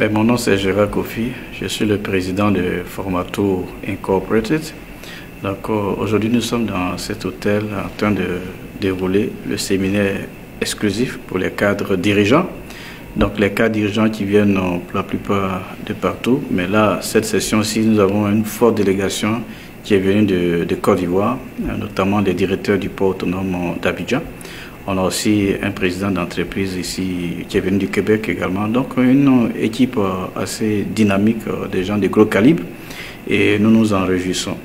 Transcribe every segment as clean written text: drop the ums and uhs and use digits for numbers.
Mon nom c'est Gérard Kofi, je suis le président de Formato Incorporated. Donc aujourd'hui nous sommes dans cet hôtel en train de dérouler le séminaire exclusif pour les cadres dirigeants. Donc les cadres dirigeants qui viennent pour la plupart de partout, mais là cette session-ci nous avons une forte délégation qui est venue de Côte d'Ivoire, notamment les directeurs du port autonome d'Abidjan. On a aussi un président d'entreprise ici qui est venu du Québec également. Donc une équipe assez dynamique, des gens de gros calibre, et nous nous en réjouissons.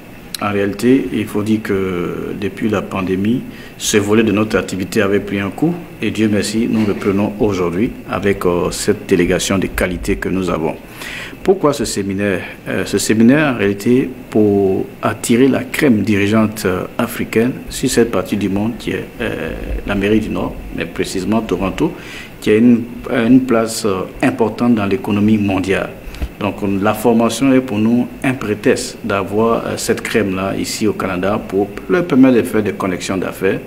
En réalité, il faut dire que depuis la pandémie, ce volet de notre activité avait pris un coup et Dieu merci, nous le prenons aujourd'hui avec cette délégation de qualité que nous avons. Pourquoi ce séminaire? Ce séminaire, en réalité, pour attirer la crème dirigeante africaine sur cette partie du monde qui est l'Amérique du Nord, mais précisément Toronto, qui a une place importante dans l'économie mondiale. Donc la formation est pour nous un prétexte d'avoir cette crème-là ici au Canada pour leur permettre de faire des connexions d'affaires.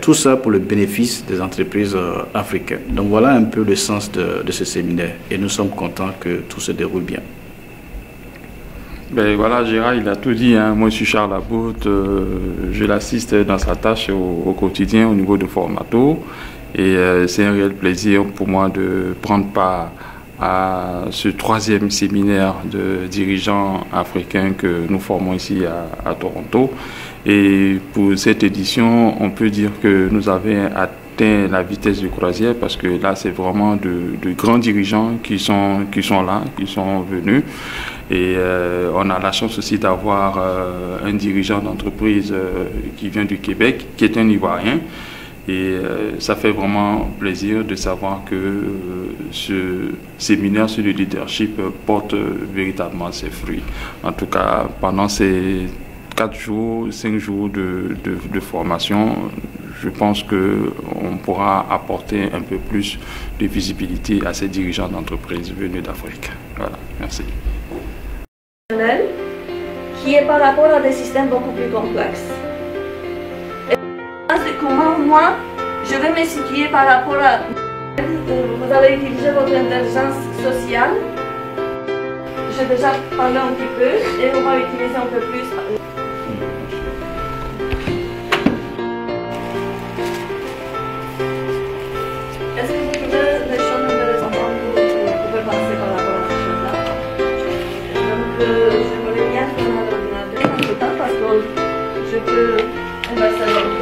Tout ça pour le bénéfice des entreprises africaines. Donc voilà un peu le sens de ce séminaire et nous sommes contents que tout se déroule bien. Ben voilà, Gérard, il a tout dit, hein. Moi je suis Charles Laboute, je l'assiste dans sa tâche au quotidien au niveau de Formato et c'est un réel plaisir pour moi de prendre part à ce troisième séminaire de dirigeants africains que nous formons ici à Toronto. Et pour cette édition, on peut dire que nous avons atteint la vitesse de croisière parce que là, c'est vraiment de grands dirigeants qui sont là, qui sont venus. Et on a la chance aussi d'avoir un dirigeant d'entreprise qui vient du Québec, qui est un Ivoirien. Et ça fait vraiment plaisir de savoir que ce séminaire sur le leadership porte véritablement ses fruits. En tout cas, pendant ces 4 jours, 5 jours de formation, je pense qu'on pourra apporter un peu plus de visibilité à ces dirigeants d'entreprises venus d'Afrique. Voilà, merci. Qui est par rapport à des systèmes beaucoup plus complexes. Comment moi, je vais me situer par rapport à... Vous allez utiliser votre intelligence sociale. J'ai déjà parlé un petit peu et on va utiliser un peu plus. Est-ce que vous trouvez des choses intéressantes vous pouvez penser par rapport à ces choses-là? Donc, j'aimerais bien qu'on ait l'ordinateur en tout temps parce que je peux inverser l'ordre.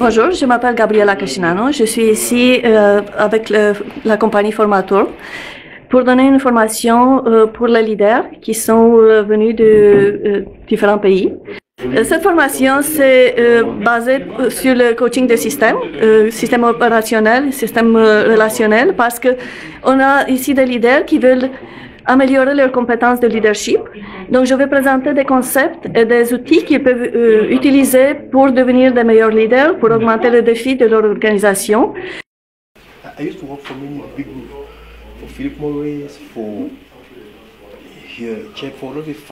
Bonjour, je m'appelle Gabriela Cascinano. Je suis ici avec la compagnie Formato pour donner une formation pour les leaders qui sont venus de différents pays. Cette formation c'est basée sur le coaching de système, système opérationnel, système relationnel, parce que on a ici des leaders qui veulent améliorer leurs compétences de leadership. Donc, je vais présenter des concepts et des outils qu'ils peuvent utiliser pour devenir des meilleurs leaders, pour augmenter les défis de leur organisation. I used to work for many big groups, for Philip Morris, for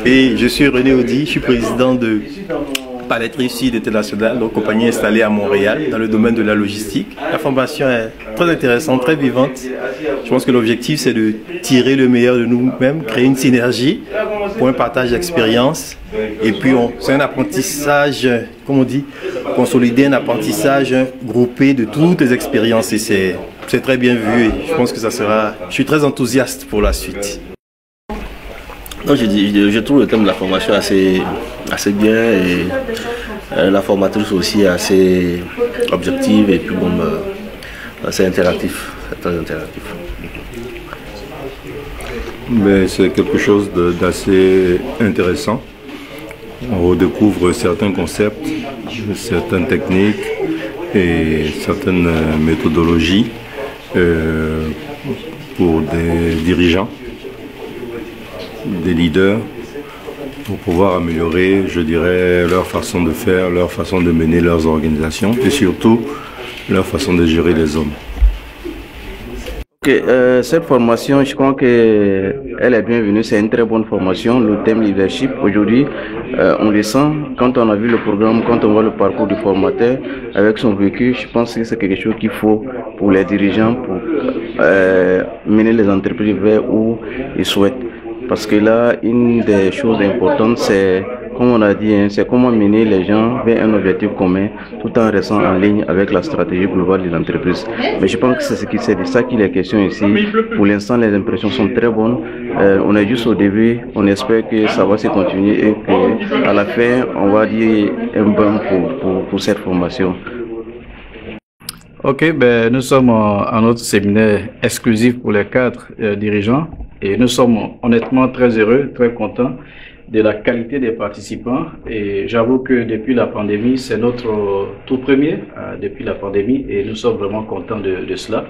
Et je suis René Audi, je suis président de Paletterie Sud International, donc compagnie installée à Montréal dans le domaine de la logistique. La formation est très intéressante, très vivante. Je pense que l'objectif c'est de tirer le meilleur de nous-mêmes, créer une synergie pour un partage d'expérience. Et puis c'est un apprentissage, comme on dit, consolider un apprentissage groupé de toutes les expériences et c'est très bien vu et je pense que ça sera... Je suis très enthousiaste pour la suite. Donc je trouve le thème de la formation assez bien et la formatrice aussi assez objective et puis bon, assez interactif, c'est très interactif. Mais c'est quelque chose d'assez intéressant. On redécouvre certains concepts, certaines techniques et certaines méthodologies pour des dirigeants, des leaders, pour pouvoir améliorer, je dirais, leur façon de faire, leur façon de mener leurs organisations et surtout leur façon de gérer les hommes. Cette formation, je crois que elle est bienvenue. C'est une très bonne formation. Le thème leadership, aujourd'hui, on le sent. Quand on a vu le programme, quand on voit le parcours du formateur avec son vécu, je pense que c'est quelque chose qu'il faut pour les dirigeants pour mener les entreprises vers où ils souhaitent. Parce que là, une des choses importantes, c'est, comme on a dit, c'est comment mener les gens vers un objectif commun tout en restant en ligne avec la stratégie globale de l'entreprise. Mais je pense que c'est de ça qu'il est question ici. Pour l'instant, les impressions sont très bonnes. On est juste au début. On espère que ça va se continuer et qu'à la fin, on va dire un bon pour cette formation. Ok, nous sommes à notre séminaire exclusif pour les cadres dirigeants et nous sommes honnêtement très heureux, très contents de la qualité des participants. Et j'avoue que depuis la pandémie, c'est notre tout premier depuis la pandémie et nous sommes vraiment contents de cela.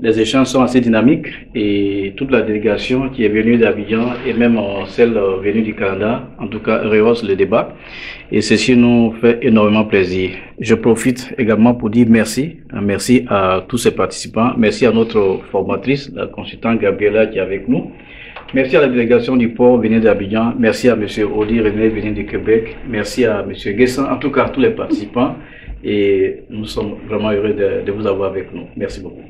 Les échanges sont assez dynamiques et toute la délégation qui est venue d'Abidjan et même celle venue du Canada, en tout cas, rehausse le débat. Et ceci nous fait énormément plaisir. Je profite également pour dire merci. Merci à tous ces participants. Merci à notre formatrice, la consultante Gabriela qui est avec nous. Merci à la délégation du port venue d'Abidjan. Merci à M. Odi René venu du Québec. Merci à M. Guessan, en tout cas à tous les participants. Et nous sommes vraiment heureux de vous avoir avec nous. Merci beaucoup.